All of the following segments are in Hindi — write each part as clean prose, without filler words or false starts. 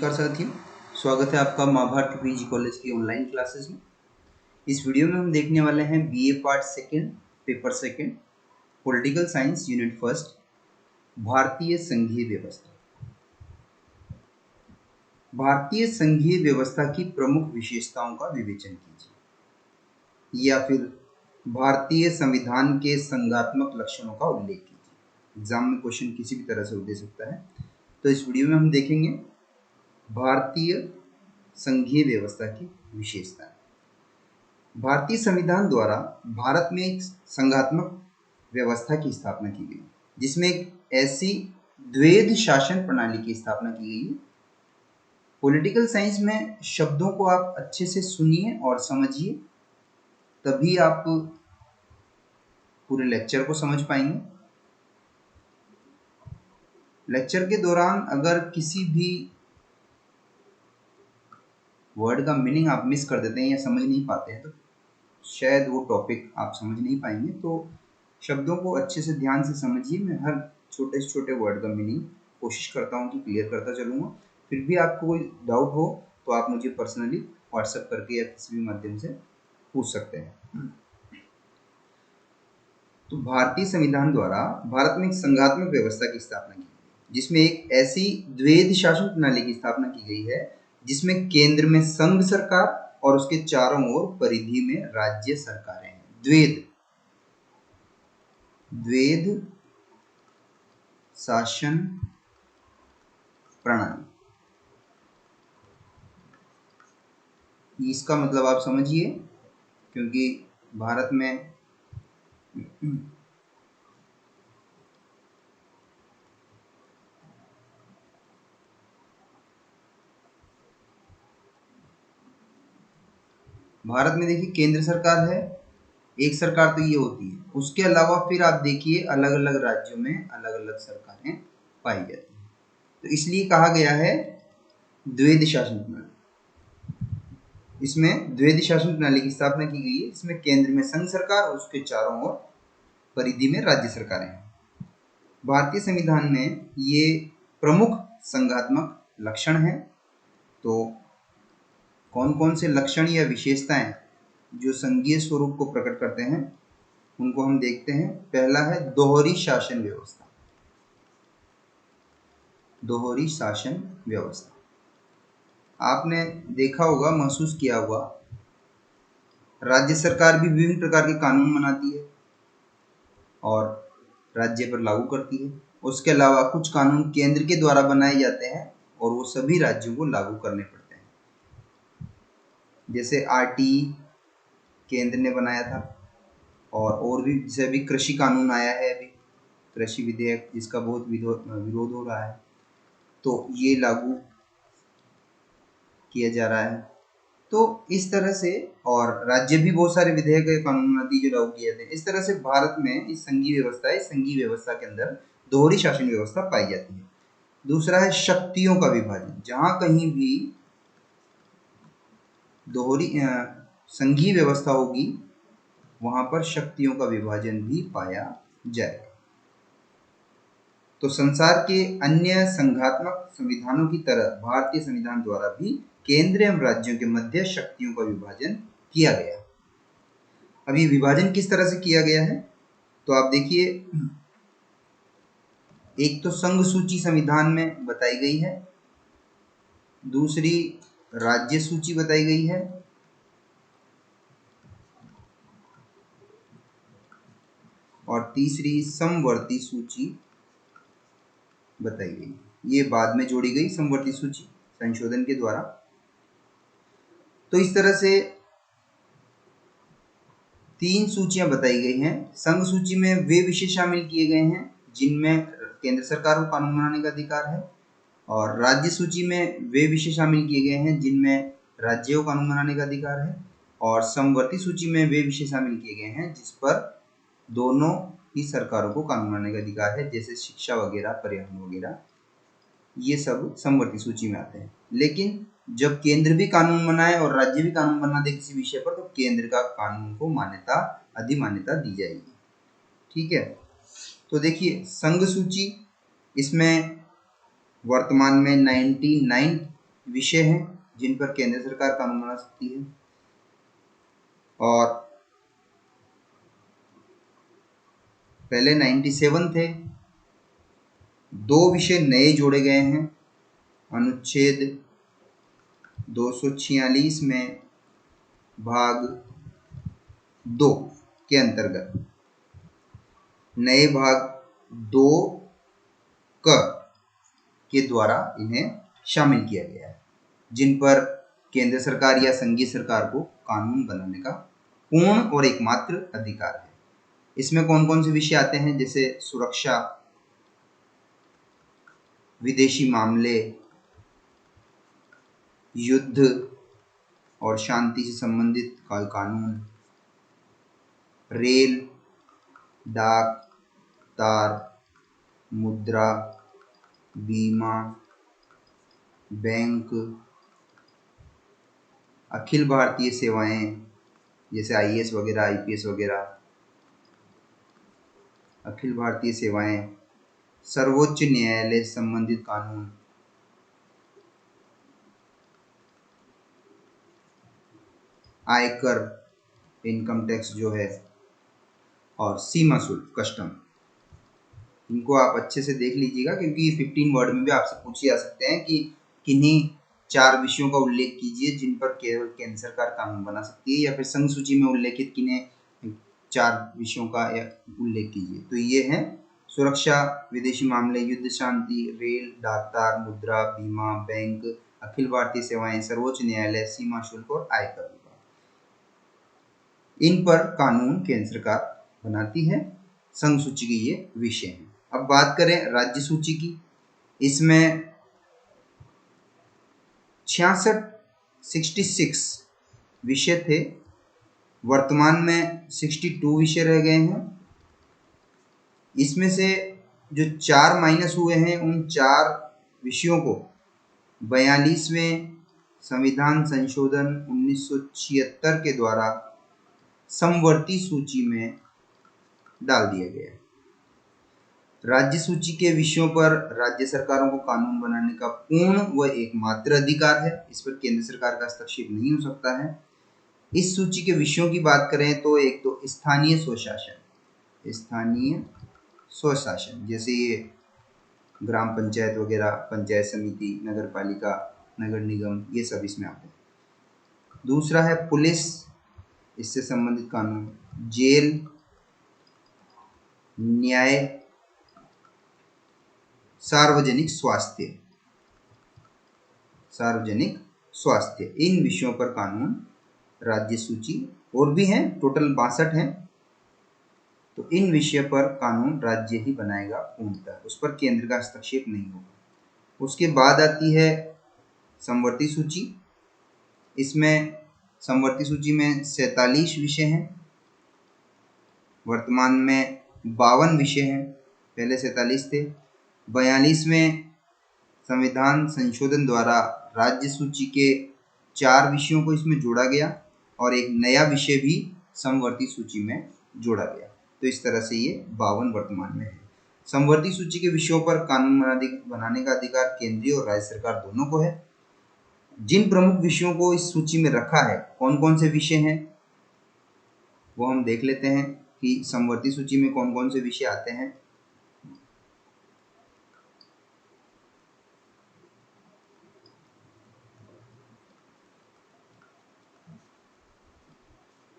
नमस्कार साथियों, स्वागत है आपका महाभारत पीजी कॉलेज की ऑनलाइन क्लासेस में। इस वीडियो में हम देखने वाले हैं BA part second, paper second, political science unit first, भारतीय संघीय व्यवस्था। भारतीय संघीय व्यवस्था की प्रमुख विशेषताओं का विवेचन कीजिए या फिर भारतीय संविधान के संघात्मक लक्षणों का उल्लेख कीजिए। एग्जाम में क्वेश्चन किसी भी तरह से दे सकता है। तो इस वीडियो में हम देखेंगे भारतीय संघीय व्यवस्था की विशेषताएं। भारतीय संविधान द्वारा भारत में एक संघात्मक व्यवस्था की स्थापना की गई, जिसमें एक ऐसी द्वैध शासन प्रणाली की स्थापना की गई है। पॉलिटिकल साइंस में शब्दों को आप अच्छे से सुनिए और समझिए, तभी आप पूरे लेक्चर को समझ पाएंगे। लेक्चर के दौरान अगर किसी भी वर्ड का मीनिंग आप मिस कर देते हैं या समझ नहीं पाते हैं तो शायद वो टॉपिक आप समझ नहीं पाएंगे। तो शब्दों को अच्छे से ध्यान से समझिए। मैं हर छोटे से छोटे वर्ड का मीनिंग कोशिश करता हूँ कि क्लियर करता चलूँगा। फिर भी आपको कोई डाउट हो तो आप मुझे पर्सनली व्हाट्सएप करके या किसी भी माध्यम से पूछ सकते हैं। तो भारतीय संविधान द्वारा भारत में एक संघात्मक व्यवस्था की स्थापना की गई, जिसमें एक ऐसी द्वैध शासन प्रणाली की स्थापना की गई है जिसमें केंद्र में संघ सरकार और उसके चारों ओर परिधि में राज्य सरकारें हैं। द्वैध शासन प्रणाली, इसका मतलब आप समझिए, क्योंकि भारत में देखिए केंद्र सरकार है, एक सरकार तो ये होती है। उसके अलावा फिर आप देखिए अलग अलग राज्यों में अलग अलग सरकारें पाई जाती हैं। तो इसलिए कहा गया है द्वैध शासन प्रणाली। इसमें द्वैध शासन प्रणाली की स्थापना की गई है, इसमें केंद्र में संघ सरकार और उसके चारों ओर परिधि में राज्य सरकारें हैं। भारतीय संविधान में ये प्रमुख संघात्मक लक्षण हैं। तो कौन कौन से लक्षण या विशेषताएं जो संघीय स्वरूप को प्रकट करते हैं उनको हम देखते हैं। पहला है दोहरी शासन व्यवस्था। दोहरी शासन व्यवस्था आपने देखा होगा, महसूस किया होगा, राज्य सरकार भी विभिन्न प्रकार के कानून बनाती है और राज्य पर लागू करती है। उसके अलावा कुछ कानून केंद्र के द्वारा बनाए जाते हैं और वो सभी राज्यों को लागू करने पड़ते हैं। जैसे आरटीई केंद्र ने बनाया था, और भी जैसे अभी कृषि कानून आया है, अभी कृषि विधेयक जिसका बहुत विरोध हो रहा है, तो ये लागू किया जा रहा है। तो इस तरह से, और राज्य भी बहुत सारे विधेयक कानून बनाती है जो लागू किए जाते हैं। इस तरह से भारत में इस संघीय व्यवस्था के अंदर दोहरी शासन व्यवस्था पाई जाती है। दूसरा है शक्तियों का विभाजन। जहां कहीं भी दोहरी संघीय व्यवस्था होगी वहां पर शक्तियों का विभाजन भी पाया जाएगा। तो संसार के अन्य संघात्मक संविधानों की तरह भारतीय संविधान द्वारा भी केंद्र एवं राज्यों के मध्य शक्तियों का विभाजन किया गया। अब ये विभाजन किस तरह से किया गया है तो आप देखिए, एक तो संघ सूची संविधान में बताई गई है, दूसरी राज्य सूची बताई गई है, और तीसरी समवर्ती सूची बताई गई। ये बाद में जोड़ी गई समवर्ती सूची संशोधन के द्वारा। तो इस तरह से 3 सूचियां बताई गई हैं। संघ सूची में वे विषय शामिल किए गए हैं जिनमें केंद्र सरकार को कानून बनाने का अधिकार है, और राज्य सूची में वे विषय शामिल किए गए हैं जिनमें राज्य को कानून बनाने का अधिकार है, और समवर्ती सूची में वे विषय शामिल किए गए हैं जिस पर दोनों ही सरकारों को कानून बनाने का अधिकार है, जैसे शिक्षा वगैरह, पर्यावरण वगैरह, ये सब समवर्ती सूची में आते हैं। लेकिन जब केंद्र भी कानून बनाए और राज्य भी कानून बना दे किसी विषय पर, तो केंद्र का कानून को मान्यता, अधिमान्यता दी जाएगी। ठीक है, तो देखिए संघ सूची, इसमें वर्तमान में 99 विषय हैं जिन पर केंद्र सरकार कानून बना सकती है, और पहले 97 थे, 2 विषय नए जोड़े गए हैं। अनुच्छेद 246 में भाग 2 के अंतर्गत नए भाग 2 क के द्वारा इन्हें शामिल किया गया है, जिन पर केंद्र सरकार या संघीय सरकार को कानून बनाने का पूर्ण और एकमात्र अधिकार है। इसमें कौन कौन से विषय आते हैं, जैसे सुरक्षा, विदेशी मामले, युद्ध और शांति से संबंधित कानून, रेल, डाक, तार, मुद्रा, बीमा, बैंक, अखिल भारतीय सेवाएं जैसे आईएएस वगैरह, आईपीएस वगैरह, अखिल भारतीय सेवाएं, सर्वोच्च न्यायालय से संबंधित कानून, आयकर, इनकम टैक्स जो है, और सीमा शुल्क, कस्टम। इनको आप अच्छे से देख लीजिएगा, क्योंकि 15 वर्ड में भी आपसे पूछे जा सकते हैं कि किन्हीं 4 विषयों का उल्लेख कीजिए जिन पर केवल केंद्र सरकार कानून बना सकती है, या फिर संघ सूची में उल्लेखित किन्हीं 4 विषयों का उल्लेख कीजिए। तो ये है सुरक्षा, विदेशी मामले, युद्ध, शांति, रेल, डाक, तार, मुद्रा, बीमा, बैंक, अखिल भारतीय सेवाएं, सर्वोच्च न्यायालय, सीमा शुल्क और आयकर विभाग। इन पर कानून केंद्र सरकार बनाती है। संघ सूची के ये विषय हैं। अब बात करें राज्य सूची की, इसमें 66 विषय थे, वर्तमान में 62 विषय रह गए हैं। इसमें से जो 4 माइनस हुए हैं, उन 4 विषयों को 42वें संविधान संशोधन 1976 के द्वारा समवर्ती सूची में डाल दिया गया है। राज्य सूची के विषयों पर राज्य सरकारों को कानून बनाने का पूर्ण व एकमात्र अधिकार है। इस पर केंद्र सरकार का हस्तक्षेप नहीं हो सकता है। इस सूची के विषयों की बात करें तो एक तो स्थानीय स्वशासन जैसे ये ग्राम पंचायत वगैरह, पंचायत समिति, नगर पालिका, नगर निगम, ये सब इसमें आते हैं। दूसरा है पुलिस, इससे संबंधित कानून, जेल, न्याय, सार्वजनिक स्वास्थ्य, इन विषयों पर कानून राज्य सूची, और भी हैं, टोटल 62 हैं। तो इन विषय पर कानून राज्य ही बनाएगा पूर्णतः, उस पर केंद्र का हस्तक्षेप नहीं होगा। उसके बाद आती है समवर्ती सूची। इसमें समवर्ती सूची में 47 विषय हैं, वर्तमान में 52 विषय हैं, पहले 47 थे। 42वें संविधान संशोधन द्वारा राज्य सूची के 4 विषयों को इसमें जोड़ा गया और एक नया विषय भी समवर्ती सूची में जोड़ा गया। तो इस तरह से ये 52 वर्तमान में है। समवर्ती सूची के विषयों पर कानून बनाने का अधिकार केंद्रीय और राज्य सरकार दोनों को है। जिन प्रमुख विषयों को इस सूची में रखा है, कौन कौन से विषय हैं वो हम देख लेते हैं कि समवर्ती सूची में कौन कौन से विषय आते हैं।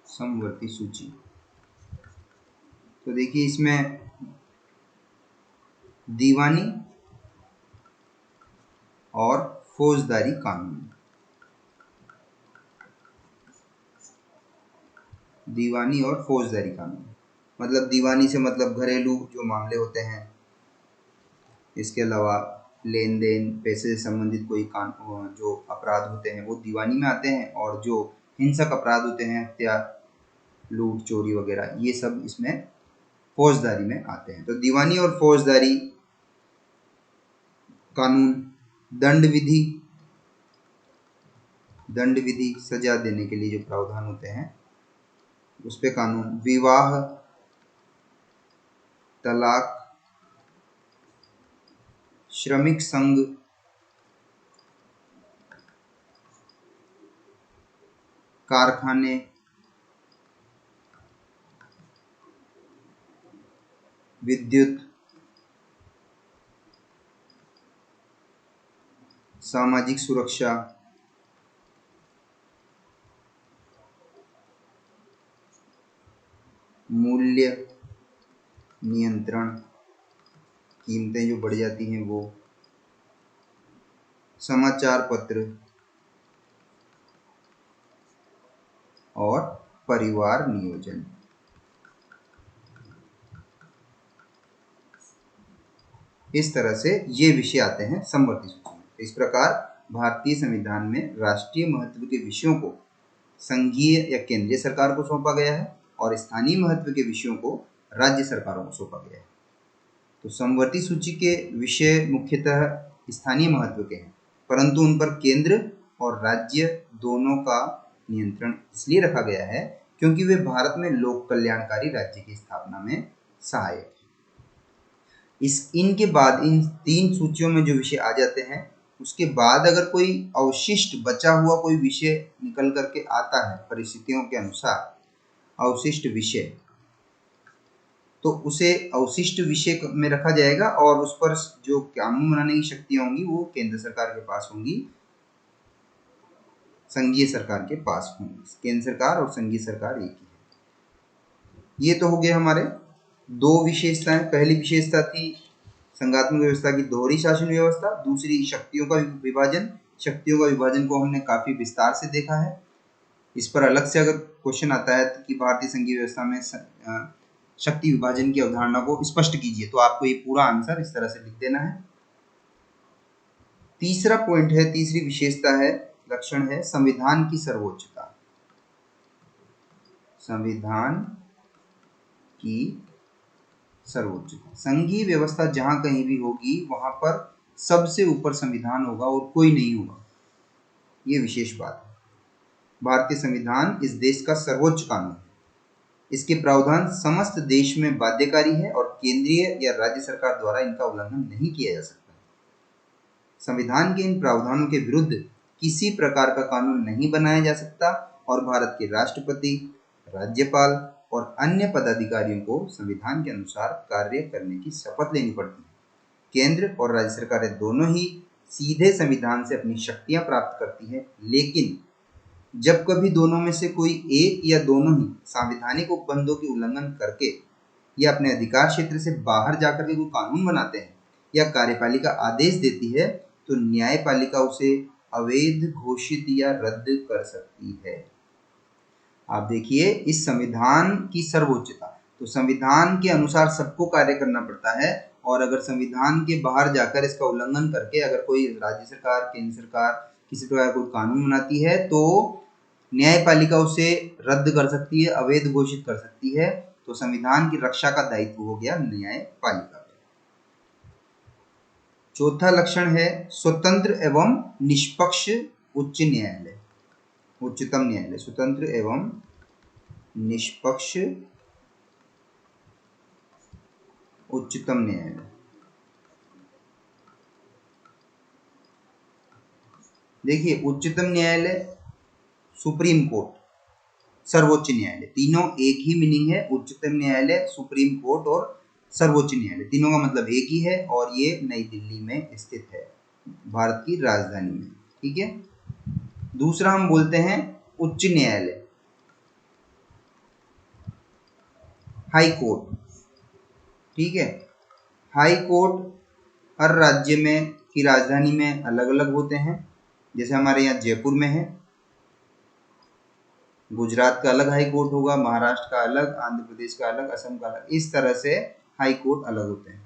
समवर्ती सूची, तो देखिए इसमें दीवानी और फौजदारी कानून, दीवानी और फौजदारी कानून, मतलब दीवानी से मतलब घरेलू जो मामले होते हैं, इसके अलावा लेन देन, पैसे से संबंधित कोई कानून जो अपराध होते हैं वो दीवानी में आते हैं, और जो हिंसक अपराध होते हैं, हत्या, लूट, चोरी वगैरह, ये सब इसमें फौजदारी में आते हैं। तो दीवानी और फौजदारी कानून, दंड विधि, सजा देने के लिए जो प्रावधान होते हैं उस पे कानून, विवाह, तलाक, श्रमिक संघ, कारखाने, विद्युत, सामाजिक सुरक्षा, मूल्य नियंत्रण, कीमतें जो बढ़ जाती हैं वो, समाचार पत्र और परिवार नियोजन। इस तरह से ये विषय आते हैं समवर्ती सूची में। इस प्रकार भारतीय संविधान में राष्ट्रीय महत्व के विषयों को संघीय या केंद्रीय सरकार को सौंपा गया है और स्थानीय महत्व के विषयों को राज्य सरकारों को सौंपा गया है। तो समवर्ती सूची के विषय मुख्यतः स्थानीय महत्व के हैं, परंतु उन पर केंद्र और राज्य दोनों का नियंत्रण इसलिए रखा गया है क्योंकि वे भारत में लोक कल्याणकारी राज्य की स्थापना में सहायक है। इनके बाद इन 3 सूचियों में जो विषय आ जाते हैं, उसके बाद अगर कोई अवशिष्ट बचा हुआ कोई विषय निकल करके आता है परिस्थितियों के अनुसार, अवशिष्ट विषय, तो उसे अवशिष्ट विषय में रखा जाएगा और उस पर जो कानून बनाने की शक्तियां होंगी वो केंद्र सरकार के पास होंगी, संघीय सरकार के पास होंगी। केंद्र सरकार और संघीय सरकार एक ही है। ये तो हो गए हमारे 2 विशेषताएं। पहली विशेषता थी संघात्मक व्यवस्था की दोहरी शासन व्यवस्था, दूसरी शक्तियों का विभाजन। शक्तियों का विभाजन को हमने काफी विस्तार से देखा है। इस पर अलग से अगर क्वेश्चन आता है कि भारतीय संघीय व्यवस्था में शक्ति विभाजन की अवधारणा को स्पष्ट कीजिए, तो आपको ये पूरा आंसर इस तरह से लिख देना है। तीसरा पॉइंट है, तीसरी विशेषता है, लक्षण है संविधान की सर्वोच्चता। संविधान की सर्वोच्चता। संघीय व्यवस्था जहां कहीं भी होगी वहां पर सबसे ऊपर संविधान होगा और कोई नहीं होगा, ये विशेष बात है। भारतीय संविधान इस देश का सर्वोच्च कानून है। इसके प्रावधान समस्त देश में बाध्यकारी है और केंद्रीय या राज्य सरकार द्वारा इनका उल्लंघन नहीं किया जा सकता। संविधान के इन प्रावधानों के विरुद्ध किसी प्रकार का कानून नहीं बनाया जा सकता और भारत के राष्ट्रपति, राज्यपाल और अन्य पदाधिकारियों को संविधान के अनुसार कार्य करने की शपथ लेनी पड़ती है। केंद्र और राज्य सरकारें दोनों ही सीधे संविधान से अपनी शक्तियां प्राप्त करती हैं, लेकिन जब कभी दोनों में से कोई एक या दोनों ही संवैधानिक उपबंधों की उल्लंघन करके या अपने अधिकार क्षेत्र से बाहर जाकर के कोई कानून बनाते हैं या कार्यपालिका आदेश देती है, तो न्यायपालिका उसे अवैध घोषित या रद्द कर सकती है। आप देखिए, इस संविधान की सर्वोच्चता, तो संविधान के अनुसार सबको कार्य करना पड़ता है और अगर संविधान के बाहर जाकर इसका उल्लंघन करके अगर कोई राज्य सरकार, केंद्र सरकार किसी प्रकार कोई कानून बनाती है तो न्यायपालिका उसे रद्द कर सकती है, अवैध घोषित कर सकती है। तो संविधान की रक्षा का दायित्व हो गया न्यायपालिका का। चौथा लक्षण है स्वतंत्र एवं निष्पक्ष उच्च न्यायालय, उच्चतम न्यायालय। स्वतंत्र एवं निष्पक्ष उच्चतम न्यायालय। देखिए, उच्चतम न्यायालय, सुप्रीम कोर्ट, सर्वोच्च न्यायालय, तीनों एक ही मीनिंग है। उच्चतम न्यायालय, सुप्रीम कोर्ट और सर्वोच्च न्यायालय, तीनों का मतलब एक ही है और ये नई दिल्ली में स्थित है, भारत की राजधानी में। ठीक है। दूसरा हम बोलते हैं उच्च न्यायालय, हाई कोर्ट। ठीक है। हाई कोर्ट हर राज्य में की राजधानी में अलग अलग होते हैं। जैसे हमारे यहाँ जयपुर में है, गुजरात का अलग हाई कोर्ट होगा, महाराष्ट्र का अलग, आंध्र प्रदेश का अलग, असम का अलग, इस तरह से हाई कोर्ट अलग होते हैं।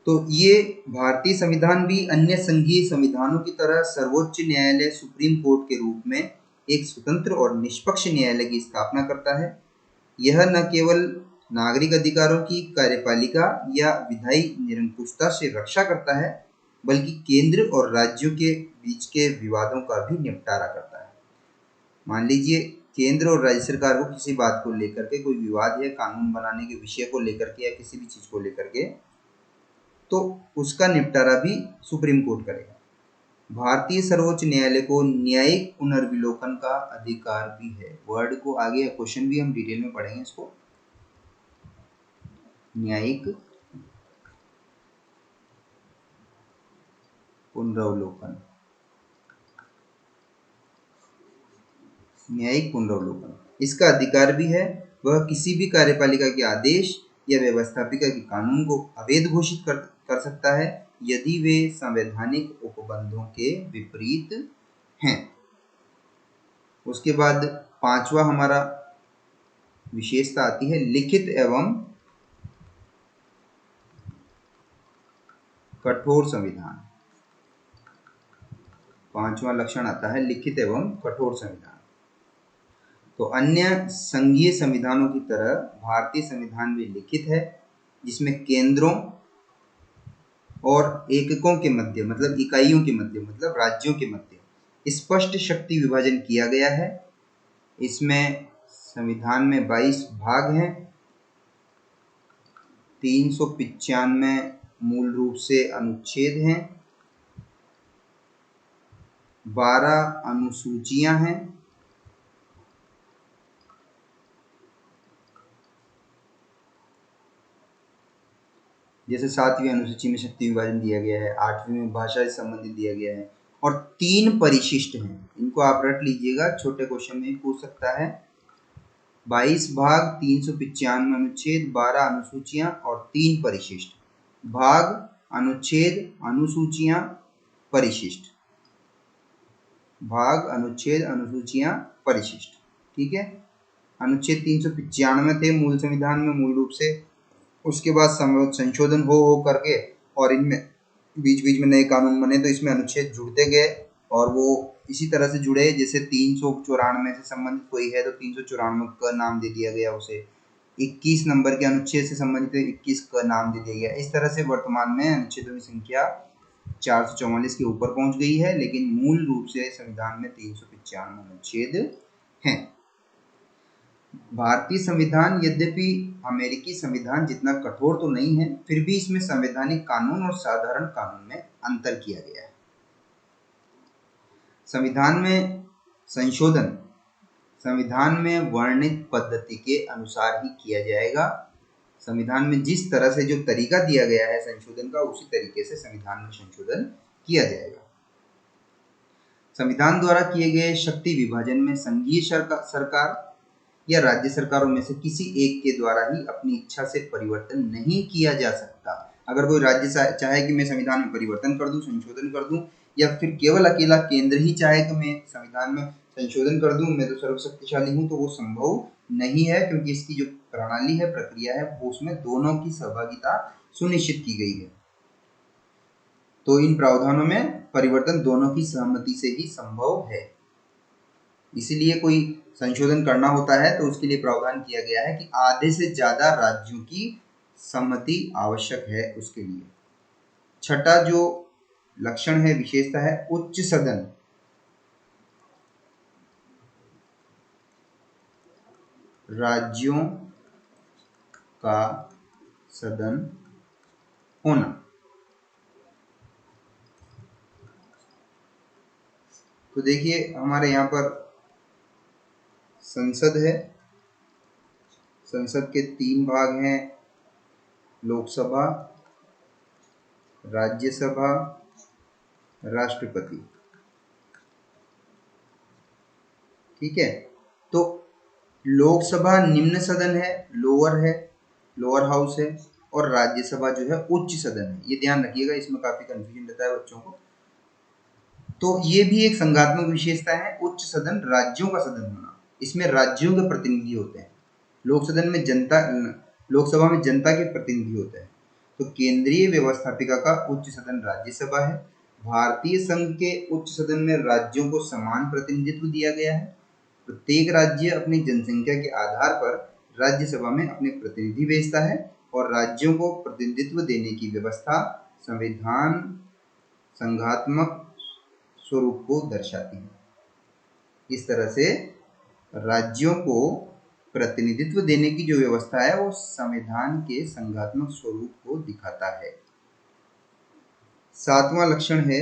तो ये भारतीय संविधान भी अन्य संघीय संविधानों की तरह सर्वोच्च न्यायालय, सुप्रीम कोर्ट के रूप में एक स्वतंत्र और निष्पक्ष न्यायालय की स्थापना करता है। यह न केवल नागरिक अधिकारों की कार्यपालिका या विधायी निरंकुशता से रक्षा करता है, बल्कि केंद्र और राज्यों के बीच के विवादों का भी निपटारा करता है। मान लीजिए केंद्र और राज्य सरकार को किसी बात को लेकर के कोई विवाद है, कानून बनाने के विषय को लेकर के या किसी भी चीज को लेकर के, तो उसका निपटारा भी सुप्रीम कोर्ट करेगा। भारतीय सर्वोच्च न्यायालय को न्यायिक पुनर्विलोकन का अधिकार भी है। वर्ड को आगे क्वेश्चन भी हम डिटेल में पढ़ेंगे इसको। न्यायिक पुनरावलोकन, न्यायिक पुनरावलोकन इसका अधिकार भी है। वह किसी भी कार्यपालिका के आदेश या व्यवस्थापिका के कानून को अवैध घोषित कर सकता है यदि वे संवैधानिक उपबंधों के विपरीत हैं। उसके बाद पांचवा हमारा विशेषता आती है लिखित एवं कठोर संविधान। पांचवा लक्षण आता है लिखित एवं कठोर संविधान। तो अन्य संघीय संविधानों की तरह भारतीय संविधान भी लिखित है, जिसमें केंद्रों और एककों के मध्य मतलब इकाइयों के मध्य मतलब राज्यों के मध्य स्पष्ट शक्ति विभाजन किया गया है। इसमें संविधान में 22 भाग हैं, 395 मूल रूप से अनुच्छेद हैं, 12 अनुसूचियां हैं, जैसे 7वीं अनुसूची में शक्ति विभाजन दिया गया है, 8वीं में भाषा से संबंधित दिया गया है, और 3 परिशिष्ट हैं। इनको आप रट लीजिएगा, छोटे क्वेश्चन में पूछ सकता है। 22 भाग, 395 अनुच्छेद, 12 अनुसूचियां और 3 परिशिष्ट। भाग, अनुच्छेद, अनुसूचियां, परिशिष्ट। भाग, अनुच्छेद, अनुसूचियां, परिशिष्ट। ठीक है। अनुच्छेद 395 थे मूल संविधान में मूल रूप से। उसके बाद संशोधन हो करके और इनमें बीच बीच में नए कानून बने, तो इसमें अनुच्छेद जुड़ते गए और वो इसी तरह से जुड़े। जैसे 394 से संबंधित कोई है तो 394 का नाम दे दिया गया उसे। 21 नंबर के अनुच्छेद से संबंधित 21 का नाम दे दिया गया। इस तरह से वर्तमान में अनुच्छेदों की संख्या 444 के ऊपर पहुंच गई है, लेकिन मूल रूप से संविधान में 395 अनुच्छेद हैं। भारतीय संविधान यद्यपि अमेरिकी संविधान जितना कठोर तो नहीं है, फिर भी इसमें संवैधानिक कानून और साधारण कानून में अंतर किया गया है। संविधान में संशोधन संविधान में वर्णित पद्धति के अनुसार ही किया जाएगा। संविधान में जिस तरह से जो तरीका दिया गया है संशोधन का, उसी तरीके से संविधान में संशोधन किया जाएगा। संविधान द्वारा किए गए शक्ति विभाजन में संघीय सरकार या राज्य सरकारों में से किसी एक के द्वारा ही अपनी इच्छा से परिवर्तन नहीं किया जा सकता। अगर कोई राज्य चाहे कि मैं संविधान में परिवर्तन कर दूं, संशोधन कर दूं, या फिर केवल अकेला केंद्र ही चाहे कि मैं संविधान में संशोधन कर दूं, मैं तो सर्वशक्तिशाली हूं, तो वो संभव नहीं है, क्योंकि इसकी जो प्रणाली है, प्रक्रिया है, वो उसमें दोनों की सहभागिता सुनिश्चित की गई है। तो इन प्रावधानों में परिवर्तन दोनों की सहमति से ही संभव है। इसीलिए कोई संशोधन करना होता है तो उसके लिए प्रावधान किया गया है कि आधे से ज्यादा राज्यों की सहमति आवश्यक है उसके लिए। छठा जो लक्षण है, विशेषता है, उच्च सदन। राज्यों का सदन होना। तो देखिए हमारे यहाँ पर संसद है। संसद के 3 भाग हैं, लोकसभा, राज्यसभा, राष्ट्रपति। ठीक है। तो लोकसभा निम्न सदन है, लोअर हाउस है, और राज्यसभा जो है उच्च सदन है। ये ध्यान रखिएगा, इसमें काफी कंफ्यूजन रहता है बच्चों को। तो ये भी एक संघात्मक विशेषता है, उच्च सदन, राज्यों का सदन होना। इसमें राज्यों के प्रतिनिधि होते हैं। लोकसभा में जनता के प्रतिनिधि होते हैं। तो केंद्रीय व्यवस्थापिका का उच्च सदन राज्यसभा है। भारतीय संघ के उच्च सदन में राज्यों को समान प्रतिनिधित्व दिया गया है। प्रत्येक राज्य अपनी जनसंख्या के आधार पर राज्यसभा में अपने प्रतिनिधि भेजता है और राज्यों को प्रतिनिधित्व देने की व्यवस्था संविधान संघात्मक स्वरूप को दर्शाती है। इस तरह से राज्यों को प्रतिनिधित्व देने की जो व्यवस्था है वो संविधान के संघात्मक स्वरूप को दिखाता है। 7वां लक्षण है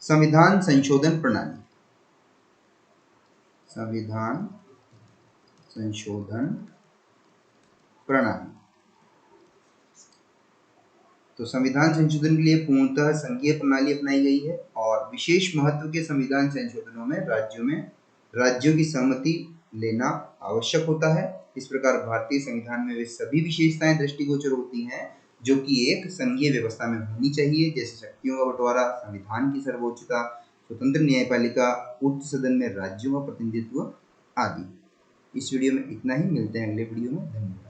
संविधान संशोधन प्रणाली। संविधान संशोधन प्रणाली। तो संविधान संशोधन के लिए पूर्णतः संघीय प्रणाली अपनाई गई है और विशेष महत्व के संविधान संशोधनों में राज्यों की सहमति लेना आवश्यक होता है। इस प्रकार भारतीय संविधान में वे सभी विशेषताएं दृष्टिगोचर होती हैं जो कि एक संघीय व्यवस्था में होनी चाहिए, जैसे शक्तियों का बंटवारा, संविधान की सर्वोच्चता, स्वतंत्र न्यायपालिका, उच्च सदन में राज्यों का प्रतिनिधित्व आदि। इस वीडियो में इतना ही, मिलते हैं अगले वीडियो में। धन्यवाद।